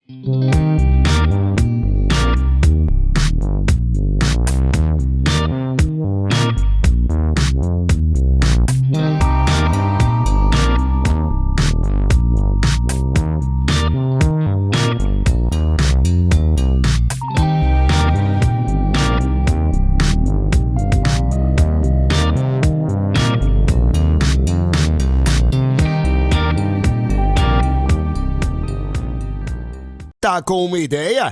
Tá com uma ideia?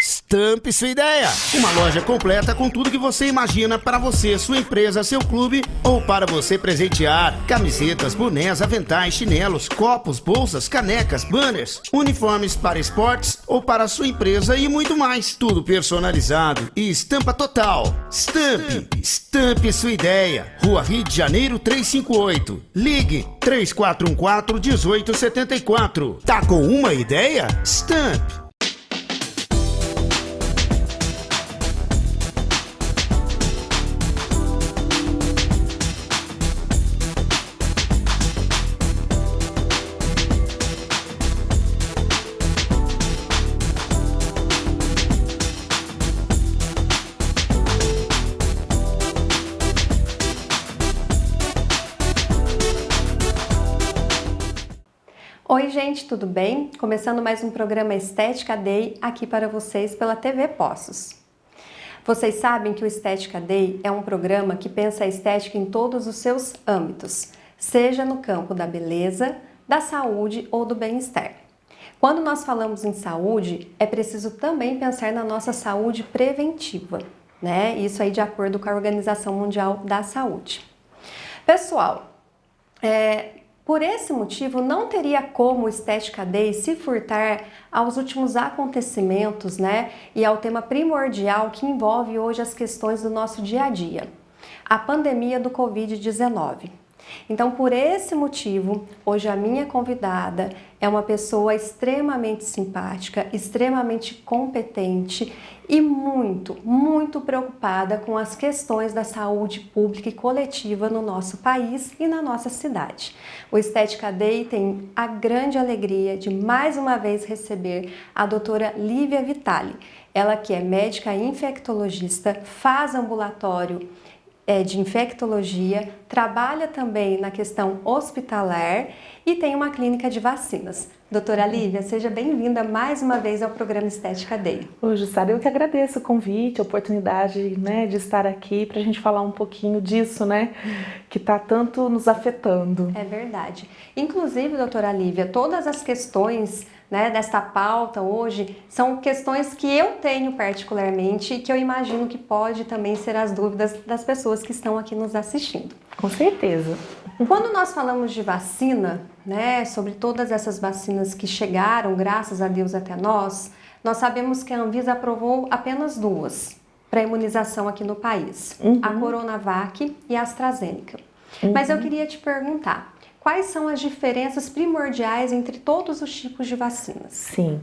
Stamp sua ideia! Uma loja completa com tudo que você imagina para você, sua empresa, seu clube ou para você presentear. Camisetas, bonés, aventais, chinelos, copos, bolsas, canecas, banners, uniformes para esportes ou para a sua empresa e muito mais. Tudo personalizado e estampa total. Stamp sua ideia. Rua Rio de Janeiro 358. Ligue 3414-1874. Tá com uma ideia? Stamp! Oi gente, tudo bem? Começando mais um programa Estética Day aqui para vocês pela TV Poços. Vocês sabem que o Estética Day é um programa que pensa a estética em todos os seus âmbitos, seja no campo da beleza, da saúde ou do bem-estar. Quando nós falamos em saúde, é preciso também pensar na nossa saúde preventiva, né? Isso aí de acordo com a Organização Mundial da Saúde. Pessoal, por esse motivo, não teria como o Estética Day se furtar aos últimos acontecimentos, né? E ao tema primordial que envolve hoje as questões do nosso dia a dia, a pandemia do Covid-19. Então, por esse motivo, hoje a minha convidada é uma pessoa extremamente simpática, extremamente competente e muito preocupada com as questões da saúde pública e coletiva no nosso país e na nossa cidade. O Estética Day tem a grande alegria de mais uma vez receber a doutora Lívia Vitali. Ela que é médica infectologista, faz ambulatório de infectologia, trabalha também na questão hospitalar e tem uma clínica de vacinas. Doutora Lívia, seja bem-vinda mais uma vez ao programa Estética Day. Ô, Jussara, eu que agradeço o convite, a oportunidade, né, de estar aqui para a gente falar um pouquinho disso, né, que está tanto nos afetando. É verdade. Inclusive, doutora Lívia, todas as questões, né, desta pauta hoje são questões que eu tenho particularmente e que eu imagino que pode também ser as dúvidas das pessoas que estão aqui nos assistindo. Com certeza. Quando nós falamos de vacina, né, sobre todas essas vacinas que chegaram, graças a Deus, até nós sabemos que a Anvisa aprovou apenas duas para imunização aqui no país, a Coronavac e a AstraZeneca. Mas eu queria te perguntar, quais são as diferenças primordiais entre todos os tipos de vacinas? Sim,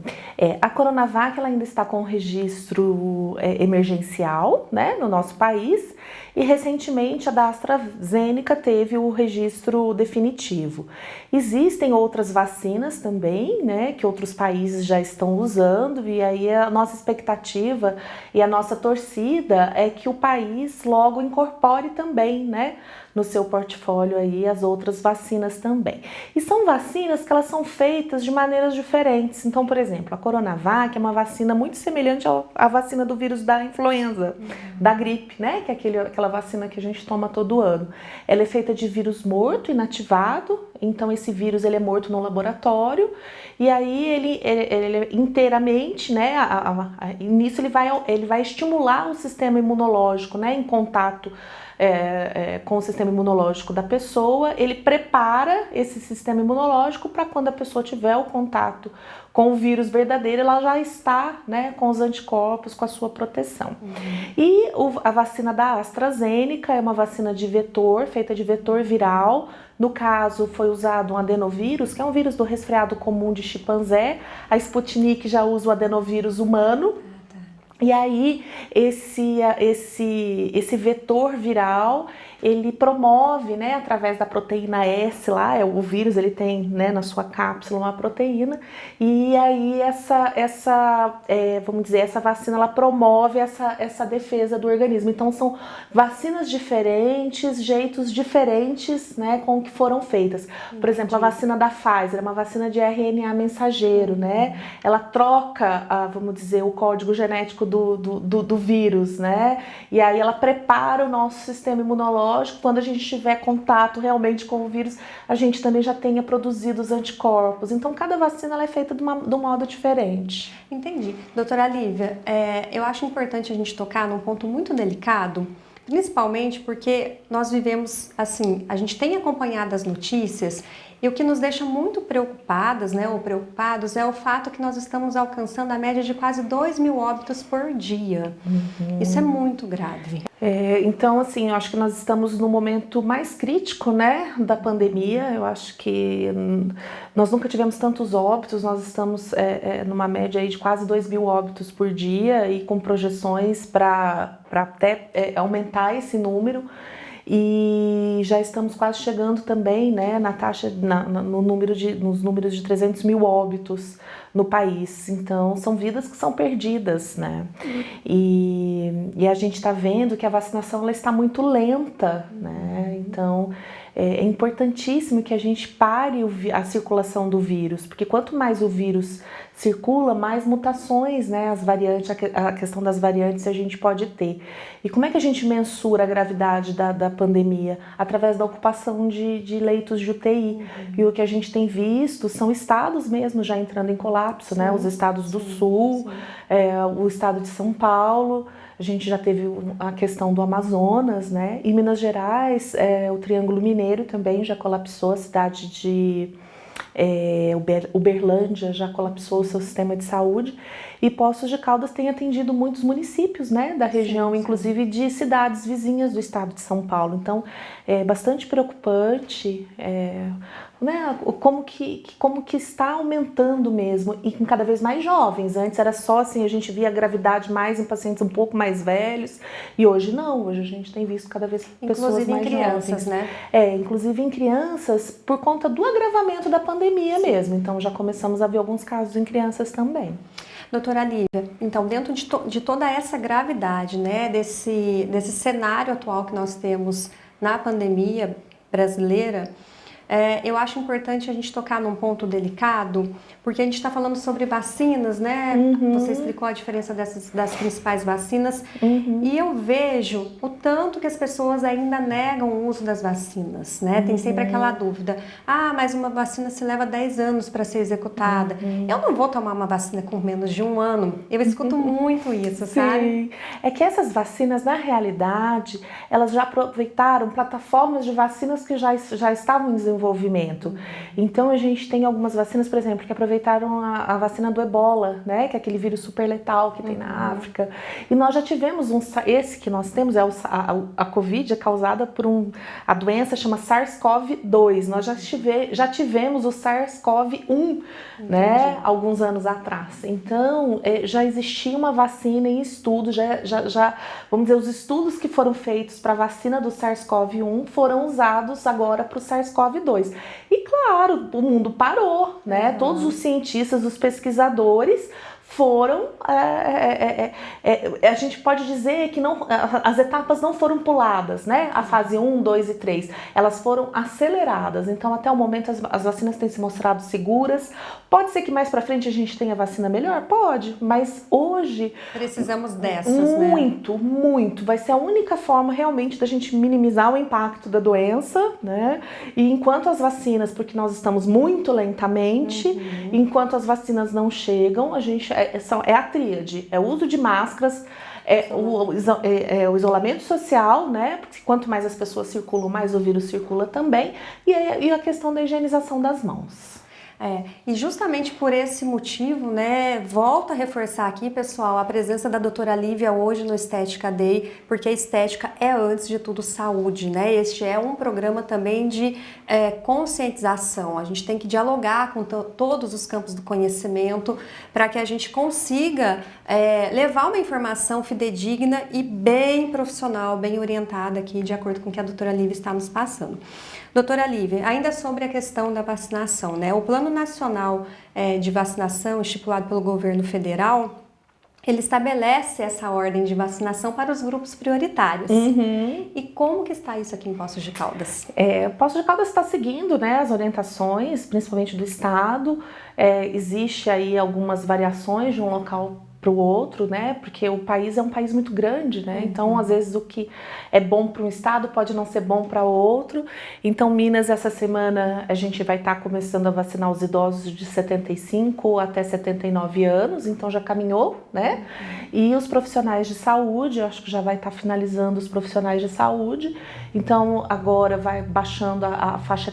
a Coronavac ela ainda está com registro emergencial, né, no nosso país, e recentemente a da AstraZeneca teve o registro definitivo. Existem outras vacinas também, né, que outros países já estão usando, e aí a nossa expectativa e a nossa torcida é que o país logo incorpore também, né, no seu portfólio aí as outras vacinas também. E são vacinas que elas são feitas de maneiras diferentes. Então, por exemplo, a Coronavac é uma vacina muito semelhante à vacina do vírus da influenza, da gripe, né? Que é aquela vacina que a gente toma todo ano. Ela é feita de vírus morto, inativado. Então, esse vírus ele é morto no laboratório e aí ele inteiramente, né? Nisso ele vai estimular o sistema imunológico, né? Em contato com o sistema imunológico da pessoa, ele prepara esse sistema imunológico para quando a pessoa tiver o contato com o vírus verdadeiro, ela já está, né, com os anticorpos, com a sua proteção. E a vacina da AstraZeneca é uma vacina de vetor, feita de vetor viral. No caso, foi usado um adenovírus, que é um vírus do resfriado comum de chimpanzé. A Sputnik já usa o adenovírus humano. E aí, esse vetor viral, ele promove, né, através da proteína S lá, o vírus ele tem, né, na sua cápsula uma proteína, e aí vamos dizer, essa vacina ela promove essa defesa do organismo. Então são vacinas diferentes, jeitos diferentes, né, com que foram feitas. Por exemplo, a vacina da Pfizer é uma vacina de RNA mensageiro, né? Ela troca, vamos dizer, o código genético do vírus, né? E aí ela prepara o nosso sistema imunológico, quando a gente tiver contato realmente com o vírus, a gente também já tenha produzido os anticorpos. Então, cada vacina ela é feita de um modo diferente. Entendi. Doutora Lívia, eu acho importante a gente tocar num ponto muito delicado, principalmente porque nós vivemos, assim, a gente tem acompanhado as notícias e o que nos deixa muito preocupadas, né, ou preocupados, é o fato que nós estamos alcançando a média de quase 2.000 óbitos por dia. Isso é muito grave. Então, assim, eu acho que nós estamos no momento mais crítico, né, da pandemia. Eu acho que nós nunca tivemos tantos óbitos, nós estamos numa média aí de quase 2.000 óbitos por dia e com projeções para até aumentar esse número. E já estamos quase chegando também, né, na taxa, nos números de 300.000 óbitos no país. Então, são vidas que são perdidas, né? E a gente está vendo que a vacinação ela está muito lenta, né? Então, é importantíssimo que a gente pare a circulação do vírus, porque quanto mais o vírus circula, mais mutações, né, as variantes, a questão das variantes a gente pode ter. E como é que a gente mensura a gravidade da pandemia? Através da ocupação de leitos de UTI. E o que a gente tem visto são estados mesmo já entrando em colapso, né? Os estados do Sul, o estado de São Paulo. A gente já teve a questão do Amazonas, né? Em Minas Gerais, o Triângulo Mineiro também já colapsou, a cidade de Uberlândia já colapsou o seu sistema de saúde, e Poços de Caldas tem atendido muitos municípios, né, da região, inclusive de cidades vizinhas do estado de São Paulo. Então, é bastante preocupante, né, como que está aumentando mesmo, e com cada vez mais jovens. Antes era só assim, a gente via a gravidade mais em pacientes um pouco mais velhos, e hoje não, hoje a gente tem visto cada vez pessoas mais crianças, jovens. né? Inclusive em crianças, por conta do agravamento da pandemia mesmo. Então já começamos a ver alguns casos em crianças também. Doutora Lívia, então dentro de toda essa gravidade, né, desse cenário atual que nós temos na pandemia brasileira, eu acho importante a gente tocar num ponto delicado, porque a gente está falando sobre vacinas, né? Você explicou a diferença das principais vacinas, e eu vejo o tanto que as pessoas ainda negam o uso das vacinas, né? Tem sempre aquela dúvida, mas uma vacina se leva 10 anos para ser executada. Eu não vou tomar uma vacina com menos de 1 ano. Eu escuto muito isso, sabe? É que essas vacinas, na realidade, elas já aproveitaram plataformas de vacinas que já estavam em desenvolvimento. Então a gente tem algumas vacinas, por exemplo, que aproveitaram a vacina do Ebola, né, que é aquele vírus super letal que tem na África. E nós já tivemos esse que nós temos, a Covid, é causada por a doença chama SARS-CoV-2. Nós já tivemos o SARS-CoV-1, né, alguns anos atrás. Então, já existia uma vacina em estudo, vamos dizer, os estudos que foram feitos para a vacina do SARS-CoV-1 foram usados agora para o SARS-CoV-2. E claro, o mundo parou, né? Todos os cientistas, os pesquisadores foram, a gente pode dizer que as etapas não foram puladas, né? A fase 1, 2 e 3, elas foram aceleradas. Então, até o momento, as vacinas têm se mostrado seguras. Pode ser que mais pra frente a gente tenha vacina melhor? Pode, mas hoje... Precisamos dessas, muito. Vai ser a única forma realmente da gente minimizar o impacto da doença, né? E enquanto as vacinas, porque nós estamos muito lentamente, enquanto as vacinas não chegam, a gente... É a tríade, é o uso de máscaras, o isolamento social, né? Porque quanto mais as pessoas circulam, mais o vírus circula também, e a questão da higienização das mãos. E justamente por esse motivo, né, volto a reforçar aqui, pessoal, a presença da doutora Lívia hoje no Estética Day, porque a estética é, antes de tudo, saúde, né? Este é um programa também de conscientização. A gente tem que dialogar com todos os campos do conhecimento para que a gente consiga levar uma informação fidedigna e bem profissional, bem orientada aqui, de acordo com o que a doutora Lívia está nos passando. Doutora Lívia, ainda sobre a questão da vacinação, né? O Plano Nacional de Vacinação, estipulado pelo governo federal, ele estabelece essa ordem de vacinação para os grupos prioritários. E como que está isso aqui em Poços de Caldas? Poços de Caldas está seguindo, né, as orientações, principalmente do estado. Existe aí algumas variações de um local para o outro, né? Porque o país é um país muito grande, né? Então, às vezes, o que é bom para um estado pode não ser bom para outro. Então, Minas, essa semana, a gente vai estar começando a vacinar os idosos de 75 até 79 anos, então já caminhou, né? E os profissionais de saúde, eu acho que já vai estar finalizando os profissionais de saúde. Então, agora vai baixando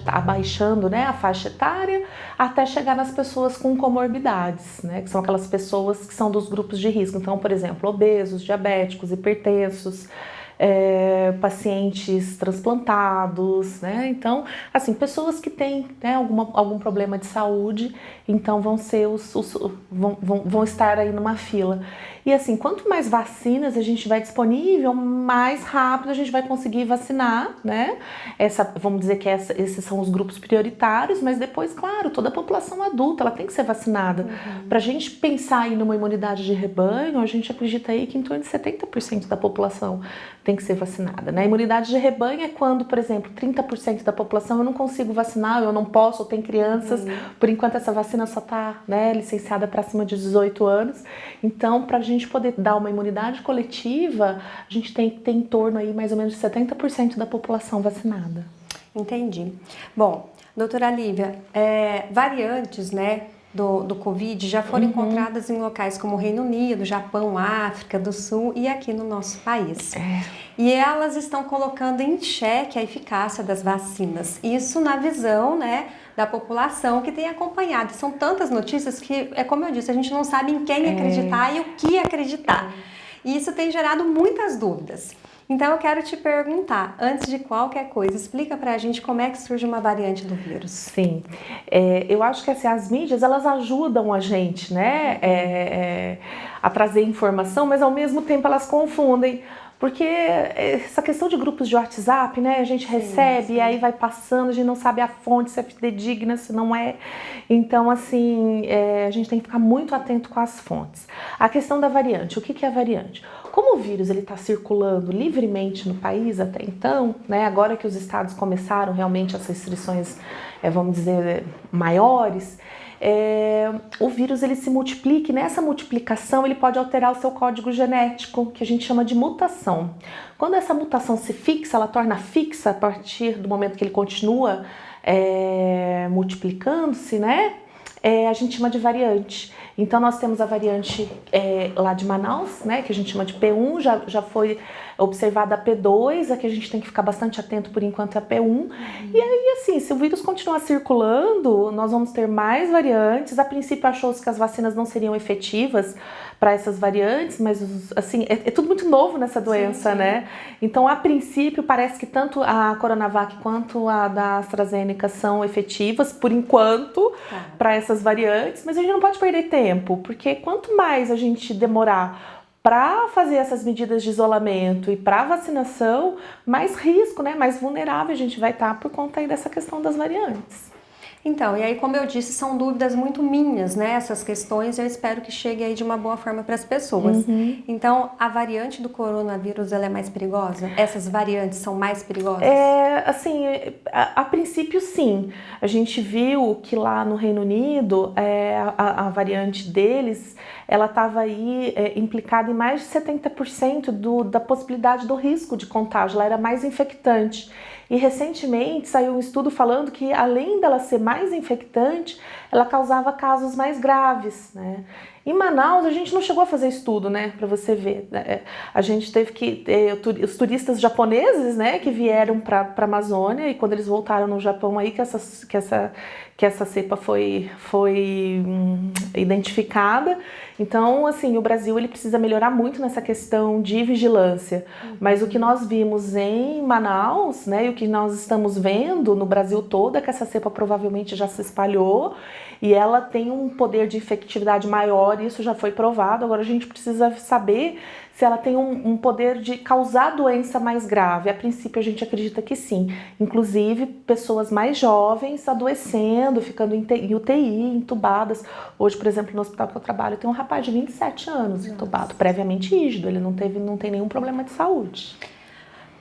abaixando, né, a faixa etária, até chegar nas pessoas com comorbidades, né? Que são aquelas pessoas que são dos grupos de risco. Então, por exemplo, obesos, diabéticos, hipertensos, pacientes transplantados, né? Então, assim, pessoas que têm, né, algum problema de saúde, então vão ser vão estar aí numa fila. E assim, quanto mais vacinas a gente vai disponível, mais rápido a gente vai conseguir vacinar, né? Vamos dizer que esses são os grupos prioritários, mas depois, claro, toda a população adulta, ela tem que ser vacinada. Para a gente pensar aí numa imunidade de rebanho, a gente acredita aí que em torno de 70% da população tem que ser vacinada, né? A imunidade de rebanho é quando, por exemplo, 30% da população eu não consigo vacinar, eu não posso, ou tem crianças, por enquanto essa vacina só está, né, licenciada para acima de 18 anos. Então, para a gente poder dar uma imunidade coletiva, a gente tem que ter em torno aí mais ou menos de 70% da população vacinada. Entendi. Bom, doutora Lívia, variantes, né, do Covid já foram encontradas em locais como o Reino Unido, Japão, África do Sul e aqui no nosso país. E elas estão colocando em xeque a eficácia das vacinas. Isso na visão, né, da população que tem acompanhado. São tantas notícias que, como eu disse, a gente não sabe em quem acreditar e o que acreditar. E isso tem gerado muitas dúvidas. Então eu quero te perguntar, antes de qualquer coisa, explica pra gente como é que surge uma variante do vírus. Sim, eu acho que assim, as mídias, elas ajudam a gente, né, a trazer informação, mas ao mesmo tempo elas confundem. Porque essa questão de grupos de WhatsApp, né, a gente recebe e aí vai passando, a gente não sabe a fonte, se é fidedigna, se não é. Então, assim, a gente tem que ficar muito atento com as fontes. A questão da variante, o que é a variante? Como o vírus está circulando livremente no país até então, né, agora que os estados começaram realmente as restrições, vamos dizer, maiores, o vírus ele se multiplica e nessa multiplicação ele pode alterar o seu código genético, que a gente chama de mutação. Quando essa mutação se fixa, ela torna fixa a partir do momento que ele continua multiplicando-se, né? A gente chama de variante. Então nós temos a variante lá de Manaus, né, que a gente chama de P1, já foi observada a P2, a que a gente tem que ficar bastante atento por enquanto é a P1. E aí, assim, se o vírus continuar circulando, nós vamos ter mais variantes. A princípio achou-se que as vacinas não seriam efetivas para essas variantes, mas assim, é tudo muito novo nessa doença, né? Então, a princípio, parece que tanto a Coronavac quanto a da AstraZeneca são efetivas, por enquanto, para essas variantes, mas a gente não pode perder tempo, porque quanto mais a gente demorar para fazer essas medidas de isolamento e para vacinação, mais risco, né, mais vulnerável a gente vai estar por conta aí dessa questão das variantes. Então, e aí, como eu disse, são dúvidas muito minhas, né? Essas questões, eu espero que chegue aí de uma boa forma para as pessoas. Então, a variante do coronavírus, ela é mais perigosa? Essas variantes são mais perigosas? Assim, a princípio, sim. A gente viu que lá no Reino Unido, a variante deles, ela estava aí implicada em mais de 70% da possibilidade do risco de contágio. Ela era mais infectante. E recentemente saiu um estudo falando que, além dela ser mais infectante, ela causava casos mais graves, né? Em Manaus, a gente não chegou a fazer estudo, né, para você ver. A gente teve que os turistas japoneses, né, que vieram para a Amazônia, e quando eles voltaram no Japão aí que essa cepa foi identificada. Então, assim, o Brasil ele precisa melhorar muito nessa questão de vigilância. Mas o que nós vimos em Manaus, né, e o que nós estamos vendo no Brasil todo é que essa cepa provavelmente já se espalhou e ela tem um poder de infectividade maior, isso já foi provado. Agora a gente precisa saber se ela tem um poder de causar doença mais grave. A princípio a gente acredita que sim. Inclusive pessoas mais jovens adoecendo, ficando em UTI, entubadas. Hoje, por exemplo, no hospital que eu trabalho, tem um rapaz de 27 anos entubado, previamente rígido. Ele não tem nenhum problema de saúde.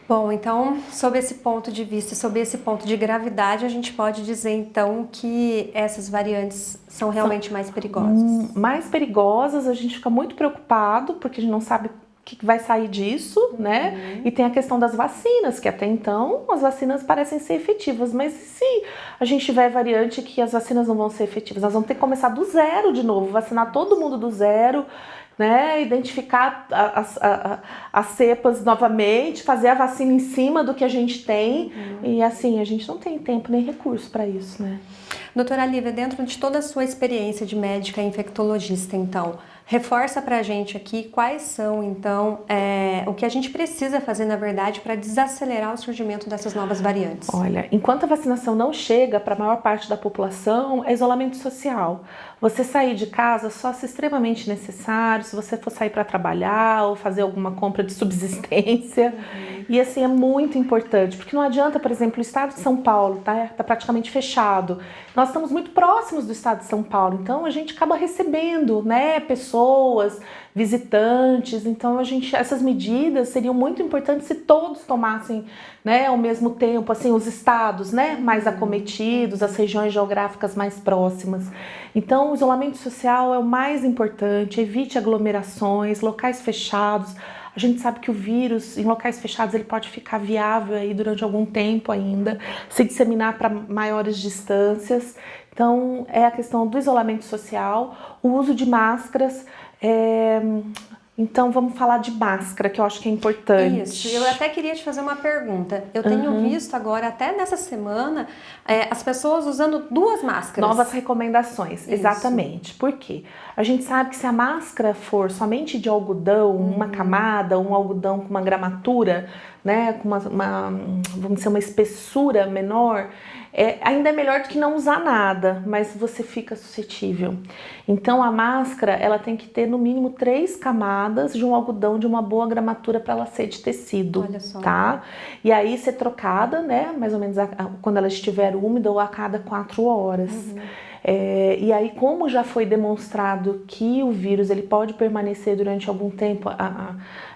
Bom, então, sob esse ponto de vista, sob esse ponto de gravidade, a gente pode dizer, então, que essas variantes são realmente mais perigosas. Mais perigosas, a gente fica muito preocupado, porque a gente não sabe o que vai sair disso, né? E tem a questão das vacinas, que até então as vacinas parecem ser efetivas, mas se a gente tiver variante que as vacinas não vão ser efetivas, nós vamos ter que começar do zero de novo, vacinar todo mundo do zero, né, identificar as cepas novamente, fazer a vacina em cima do que a gente tem. E assim, a gente não tem tempo nem recurso para isso, né? Doutora Lívia, dentro de toda a sua experiência de médica infectologista, então, reforça pra gente aqui quais são, então, o que a gente precisa fazer, na verdade, para desacelerar o surgimento dessas novas variantes. Olha, enquanto a vacinação não chega para a maior parte da população, é isolamento social. Você sair de casa só se extremamente necessário, se você for sair para trabalhar ou fazer alguma compra de subsistência. E assim, é muito importante, porque não adianta, por exemplo, o estado de São Paulo tá praticamente fechado. Nós estamos muito próximos do estado de São Paulo, então a gente acaba recebendo, né, pessoas, visitantes. Então essas medidas seriam muito importantes se todos tomassem, né, ao mesmo tempo, assim, os estados, né, mais acometidos, as regiões geográficas mais próximas. Então o isolamento social é o mais importante, evite aglomerações, locais fechados. A gente sabe que o vírus em locais fechados ele pode ficar viável aí durante algum tempo ainda, se disseminar para maiores distâncias. Então é a questão do isolamento social, o uso de máscaras. Então vamos falar de máscara, que eu acho que é importante. Isso, eu até queria te fazer uma pergunta. Eu tenho visto agora, até nessa semana, as pessoas usando 2 máscaras. Novas recomendações, exatamente. Por quê? A gente sabe que se a máscara for somente de algodão, uma camada, um algodão com uma gramatura, né, com vamos dizer, uma espessura menor, ainda é melhor do que não usar nada, mas você fica suscetível. Então a máscara, ela tem que ter no mínimo 3 camadas de um algodão de uma boa gramatura para ela ser de tecido. Olha só. Tá? E aí ser trocada, né, mais ou menos quando ela estiver úmida ou a cada 4 horas. E aí, como já foi demonstrado que o vírus ele pode permanecer durante algum tempo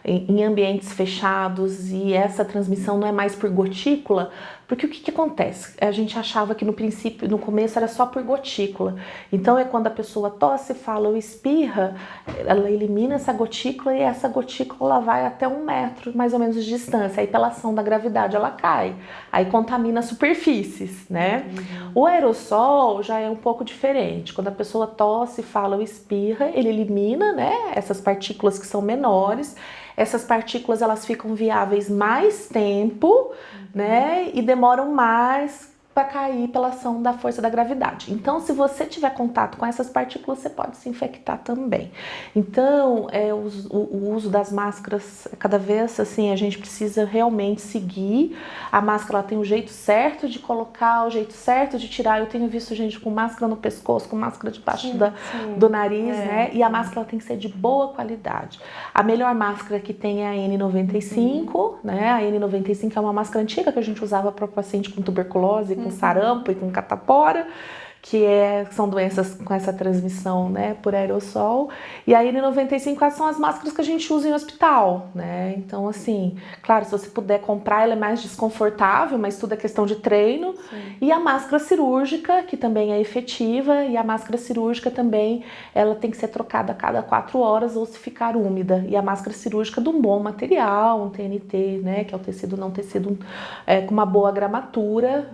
em ambientes fechados e essa transmissão não é mais por gotícula, porque o que acontece? A gente achava que no começo era só por gotícula. Então é quando a pessoa tosse, fala ou espirra, ela elimina essa gotícula e essa gotícula vai até 1 metro mais ou menos de distância. Aí pela ação da gravidade ela cai, aí contamina superfícies, né? O aerossol já é um pouco diferente. Quando a pessoa tosse, fala ou espirra, ele elimina, né, essas partículas que são menores. Essas partículas elas ficam viáveis mais tempo, né, e demoram mais para cair pela ação da força da gravidade. Então, se você tiver contato com essas partículas, você pode se infectar também. Então, o uso das máscaras, cada vez assim, a gente precisa realmente seguir. A máscara ela tem o jeito certo de colocar, o jeito certo de tirar. Eu tenho visto gente com máscara no pescoço, com máscara debaixo do nariz, né? E a máscara ela tem que ser de boa qualidade. A melhor máscara que tem é a N95, né? A N95 é uma máscara antiga que a gente usava para paciente com tuberculose, com sarampo e com catapora, que são doenças com essa transmissão, né, por aerossol. E a N95 são as máscaras que a gente usa em hospital, né? Então, assim, claro, se você puder comprar, ela é mais desconfortável, mas tudo é questão de treino. E a máscara cirúrgica, que também é efetiva, e a máscara cirúrgica também, ela tem que ser trocada a cada 4 horas ou se ficar úmida. E a máscara cirúrgica de um bom material, um TNT, né, que é o tecido não tecido com uma boa gramatura.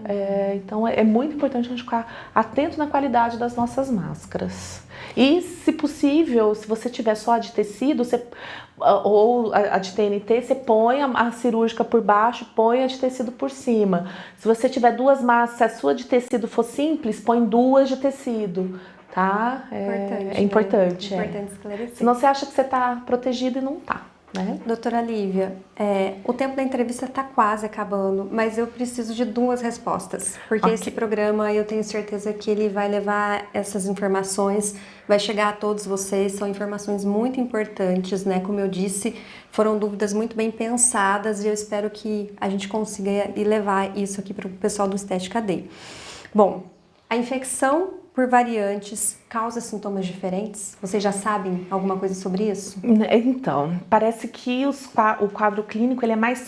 Então, é muito importante a gente ficar atento atento na qualidade das nossas máscaras. E, se possível, se você tiver só a de tecido, ou a de TNT, você põe a cirúrgica por baixo, põe a de tecido por cima. Se você tiver duas máscaras, se a sua de tecido for simples, põe duas de tecido, tá? É importante. Né? Importante esclarecer. Senão você acha que você está protegido e não está. Né? Doutora Lívia, o tempo da entrevista está quase acabando, mas eu preciso de 2 respostas, porque esse programa eu tenho certeza que ele vai levar essas informações, vai chegar a todos vocês, são informações muito importantes, né? Como eu disse, foram dúvidas muito bem pensadas e eu espero que a gente consiga ir levar isso aqui para o pessoal do Estética Day. Bom, a infecção por variantes causa sintomas diferentes? Vocês já sabem alguma coisa sobre isso? Então, parece que o quadro clínico ele é mais,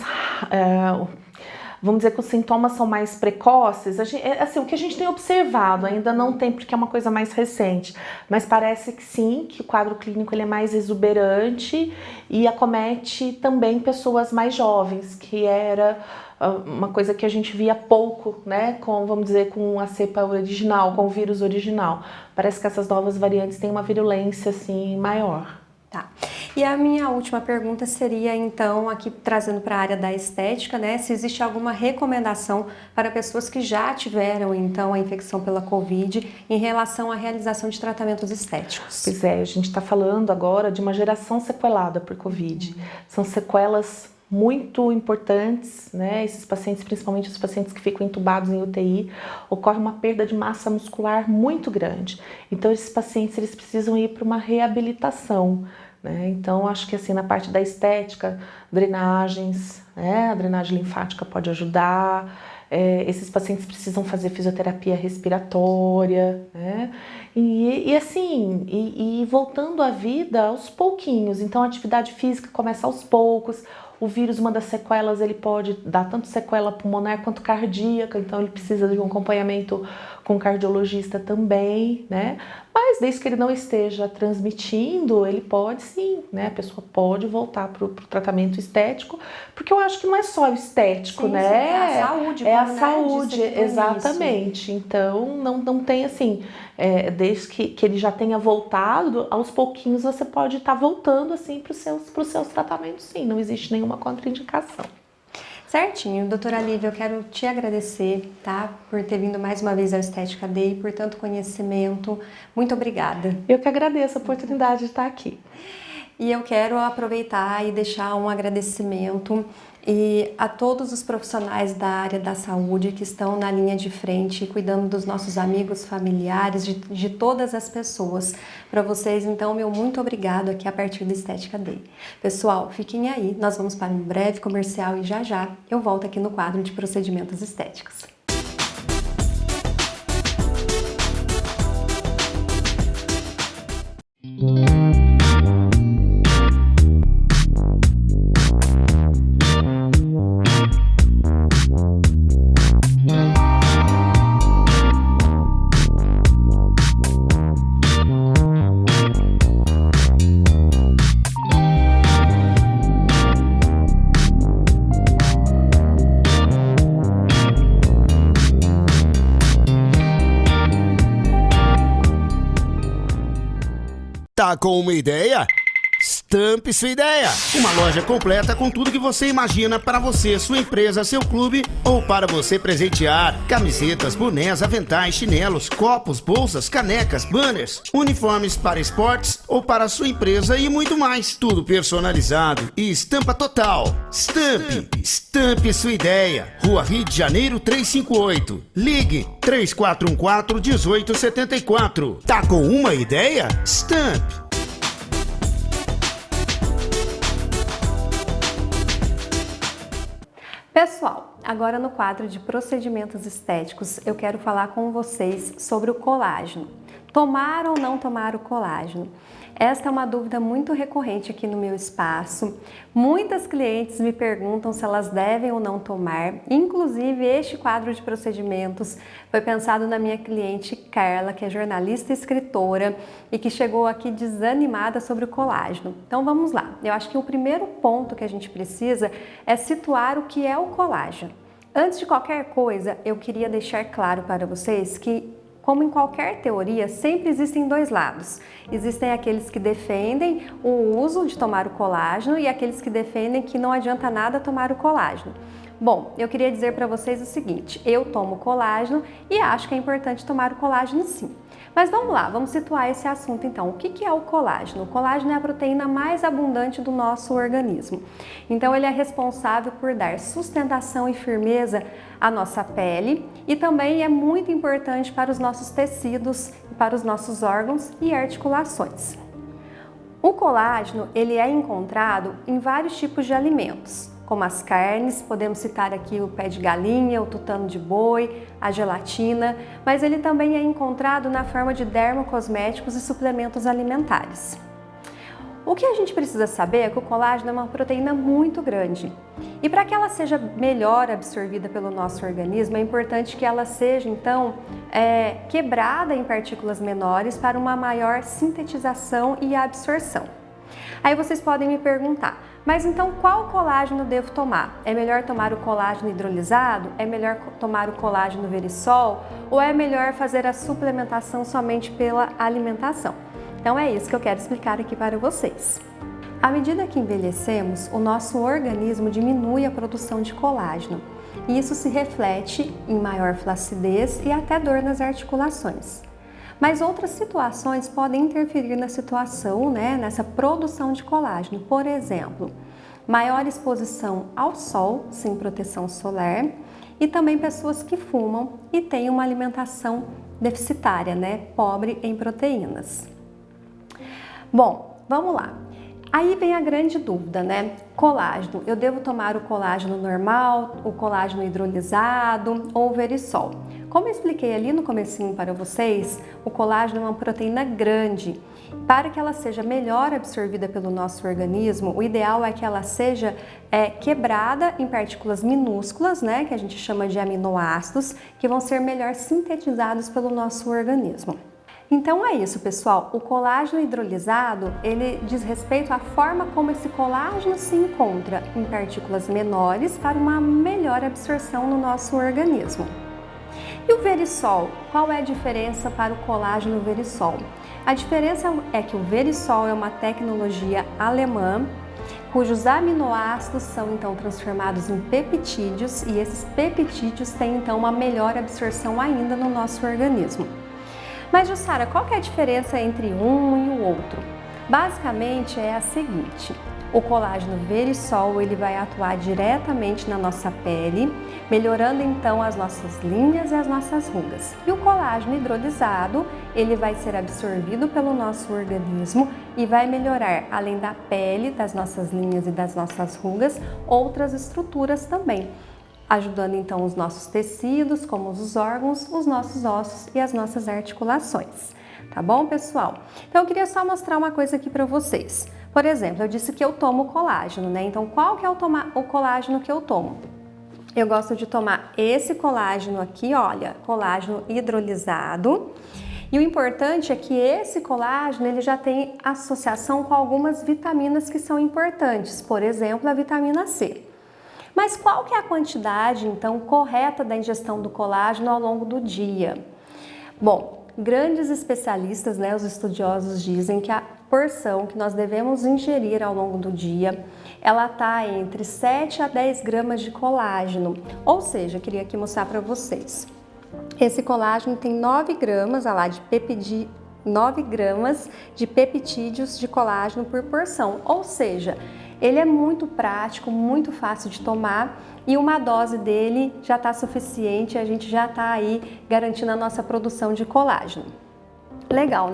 vamos dizer que os sintomas são mais precoces. Assim, o que a gente tem observado, ainda não tem porque é uma coisa mais recente, mas parece que sim, que o quadro clínico ele é mais exuberante e acomete também pessoas mais jovens, que era uma coisa que a gente via pouco, né, vamos dizer, com a cepa original, com o vírus original. Parece que essas novas variantes têm uma virulência, assim, maior. Tá. E a minha última pergunta seria, então, aqui trazendo para a área da estética, né, se existe alguma recomendação para pessoas que já tiveram, então, a infecção pela Covid em relação à realização de tratamentos estéticos. Pois é, a gente está falando agora de uma geração sequelada por Covid. São sequelas muito importantes, né? Esses pacientes, principalmente os pacientes que ficam entubados em UTI, ocorre uma perda de massa muscular muito grande. Então, esses pacientes eles precisam ir para uma reabilitação, né? Então, acho que assim, na parte da estética, drenagens, né? A drenagem linfática pode ajudar. Esses pacientes precisam fazer fisioterapia respiratória, né? E voltando à vida aos pouquinhos. Então, a atividade física começa aos poucos. O vírus, uma das sequelas, ele pode dar tanto sequela pulmonar quanto cardíaca, então ele precisa de um acompanhamento com cardiologista também, né? Mas desde que ele não esteja transmitindo, ele pode sim, né? A pessoa pode voltar para o tratamento estético, porque eu acho que não é só o estético, sim, né? Sim, é a saúde. É a saúde, exatamente. Então, não tem assim, desde que ele já tenha voltado, aos pouquinhos você pode estar voltando assim para os seus tratamentos, sim. Não existe nenhuma contraindicação. Certinho. Doutora Lívia, eu quero te agradecer, tá? Por ter vindo mais uma vez ao Estética Day, por tanto conhecimento. Muito obrigada. Eu que agradeço a oportunidade de estar aqui. E eu quero aproveitar e deixar um agradecimento a todos os profissionais da área da saúde que estão na linha de frente, cuidando dos nossos amigos, familiares, de todas as pessoas. Para vocês, então, meu muito obrigado aqui a partir do Estética Day. Pessoal, fiquem aí, nós vamos para um breve comercial e já eu volto aqui no quadro de procedimentos estéticos. Tá com uma ideia? Estampe sua ideia! Uma loja completa com tudo que você imagina para você, sua empresa, seu clube ou para você presentear. Camisetas, bonés, aventais, chinelos, copos, bolsas, canecas, banners, uniformes para esportes ou para sua empresa e muito mais. Tudo personalizado e estampa total. Estampe sua ideia. Rua Rio de Janeiro 358. Ligue 3414-1874. Tá com uma ideia? Estampe! Pessoal, agora no quadro de procedimentos estéticos, eu quero falar com vocês sobre o colágeno. Tomar ou não tomar o colágeno? Esta é uma dúvida muito recorrente aqui no meu espaço. Muitas clientes me perguntam se elas devem ou não tomar. Inclusive, este quadro de procedimentos foi pensado na minha cliente Carla, que é jornalista e escritora e que chegou aqui desanimada sobre o colágeno. Então vamos lá. Eu acho que o primeiro ponto que a gente precisa é situar o que é o colágeno. Antes de qualquer coisa, eu queria deixar claro para vocês que como em qualquer teoria, sempre existem dois lados. Existem aqueles que defendem o uso de tomar o colágeno e aqueles que defendem que não adianta nada tomar o colágeno. Bom, eu queria dizer para vocês o seguinte, eu tomo colágeno e acho que é importante tomar o colágeno sim. Mas vamos lá, vamos situar esse assunto então. O que é o colágeno? O colágeno é a proteína mais abundante do nosso organismo. Então ele é responsável por dar sustentação e firmeza à nossa pele e também é muito importante para os nossos tecidos, para os nossos órgãos e articulações. O colágeno ele é encontrado em vários tipos de alimentos, como as carnes, podemos citar aqui o pé de galinha, o tutano de boi, a gelatina, mas ele também é encontrado na forma de dermocosméticos e suplementos alimentares. O que a gente precisa saber é que o colágeno é uma proteína muito grande e para que ela seja melhor absorvida pelo nosso organismo é importante que ela seja então quebrada em partículas menores para uma maior sintetização e absorção. Aí vocês podem me perguntar, mas então qual colágeno devo tomar? É melhor tomar o colágeno hidrolisado? É melhor tomar o colágeno verisol? Ou é melhor fazer a suplementação somente pela alimentação? Então é isso que eu quero explicar aqui para vocês. À medida que envelhecemos, o nosso organismo diminui a produção de colágeno e isso se reflete em maior flacidez e até dor nas articulações. Mas outras situações podem interferir na situação, nessa produção de colágeno. Por exemplo, maior exposição ao sol sem proteção solar e também pessoas que fumam e têm uma alimentação deficitária, pobre em proteínas. Bom, vamos lá. Aí vem a grande dúvida, Colágeno, eu devo tomar o colágeno normal, o colágeno hidrolisado ou o verisol? Como eu expliquei ali no comecinho para vocês, o colágeno é uma proteína grande. Para que ela seja melhor absorvida pelo nosso organismo, o ideal é que ela seja quebrada em partículas minúsculas, que a gente chama de aminoácidos, que vão ser melhor sintetizados pelo nosso organismo. Então é isso, pessoal. O colágeno hidrolisado, ele diz respeito à forma como esse colágeno se encontra em partículas menores para uma melhor absorção no nosso organismo. E o verisol? Qual é a diferença para o colágeno verisol? A diferença é que o verisol é uma tecnologia alemã, cujos aminoácidos são então transformados em peptídeos e esses peptídeos têm então uma melhor absorção ainda no nosso organismo. Mas, Jussara, qual que é a diferença entre um e o outro? Basicamente é a seguinte, o colágeno verisol ele vai atuar diretamente na nossa pele, melhorando então as nossas linhas e as nossas rugas. E o colágeno hidrolisado, ele vai ser absorvido pelo nosso organismo e vai melhorar, além da pele, das nossas linhas e das nossas rugas, outras estruturas também, ajudando então os nossos tecidos, como os órgãos, os nossos ossos e as nossas articulações. Tá bom, pessoal? Então eu queria só mostrar uma coisa aqui para vocês. Por exemplo, eu disse que eu tomo colágeno, Então qual que é o colágeno que eu tomo? Eu gosto de tomar esse colágeno aqui, olha, colágeno hidrolisado. E o importante é que esse colágeno ele já tem associação com algumas vitaminas que são importantes, por exemplo, a vitamina C. Mas qual que é a quantidade, então, correta da ingestão do colágeno ao longo do dia? Bom, grandes especialistas, os estudiosos dizem que a porção que nós devemos ingerir ao longo do dia, ela está entre 7 a 10 gramas de colágeno. Ou seja, eu queria aqui mostrar para vocês. Esse colágeno tem 9 gramas, 9 gramas de peptídeos de colágeno por porção. Ou seja, ele é muito prático, muito fácil de tomar e uma dose dele já está suficiente, a gente já está aí garantindo a nossa produção de colágeno. Legal,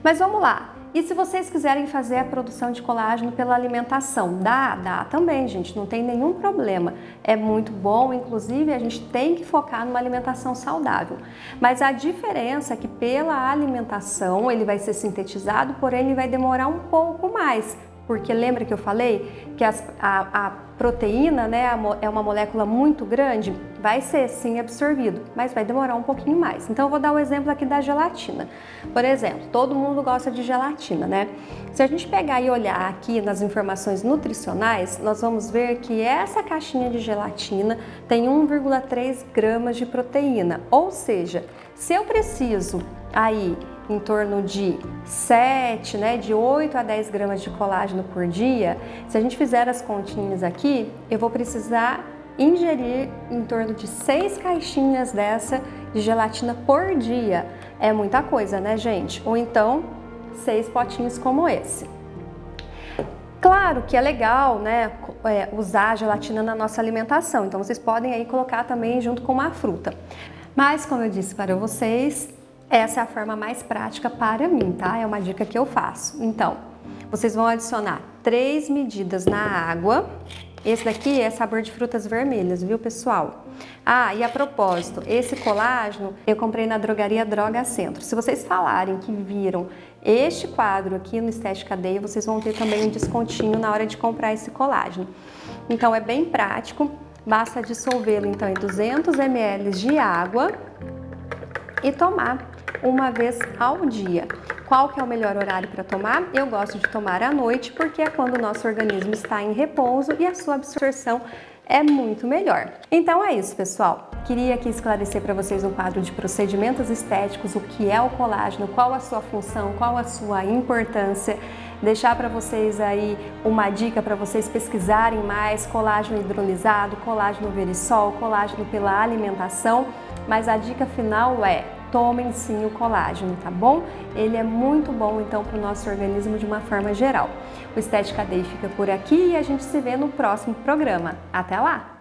Mas vamos lá. E se vocês quiserem fazer a produção de colágeno pela alimentação, dá também, gente, não tem nenhum problema. É muito bom, inclusive a gente tem que focar numa alimentação saudável. Mas a diferença é que pela alimentação ele vai ser sintetizado, porém ele vai demorar um pouco mais. Porque lembra que eu falei que a proteína, né, é uma molécula muito grande? Vai ser sim absorvido, mas vai demorar um pouquinho mais. Então eu vou dar um exemplo aqui da gelatina. Por exemplo, todo mundo gosta de gelatina, né? Se a gente pegar e olhar aqui nas informações nutricionais, nós vamos ver que essa caixinha de gelatina tem 1,3 gramas de proteína. Ou seja, se eu preciso aí em torno de 7, né, de 8 a 10 gramas de colágeno por dia, se a gente fizer as continhas aqui, eu vou precisar ingerir em torno de 6 caixinhas dessa de gelatina por dia. É muita coisa, né, gente? Ou então 6 potinhos como esse. Claro que é legal, né, usar a gelatina na nossa alimentação, então vocês podem aí colocar também junto com uma fruta. Mas como eu disse para vocês, essa é a forma mais prática para mim, tá? É uma dica que eu faço. Então, vocês vão adicionar 3 medidas na água. Esse daqui é sabor de frutas vermelhas, viu, pessoal? Ah, e a propósito, esse colágeno eu comprei na drogaria Droga Centro. Se vocês falarem que viram este quadro aqui no Estética Day, vocês vão ter também um descontinho na hora de comprar esse colágeno. Então, é bem prático. Basta dissolvê-lo então em 200 ml de água e tomar uma vez ao dia. Qual que é o melhor horário para tomar? Eu gosto de tomar à noite porque é quando o nosso organismo está em repouso e a sua absorção é muito melhor. Então é isso, pessoal. Queria aqui esclarecer para vocês um quadro de procedimentos estéticos, o que é o colágeno, qual a sua função, qual a sua importância. Deixar para vocês aí uma dica para vocês pesquisarem mais: colágeno hidrolisado, colágeno verisol, colágeno pela alimentação. Mas a dica final é: tomem sim o colágeno, tá bom? Ele é muito bom então para o nosso organismo de uma forma geral. O Estética Day fica por aqui e a gente se vê no próximo programa. Até lá!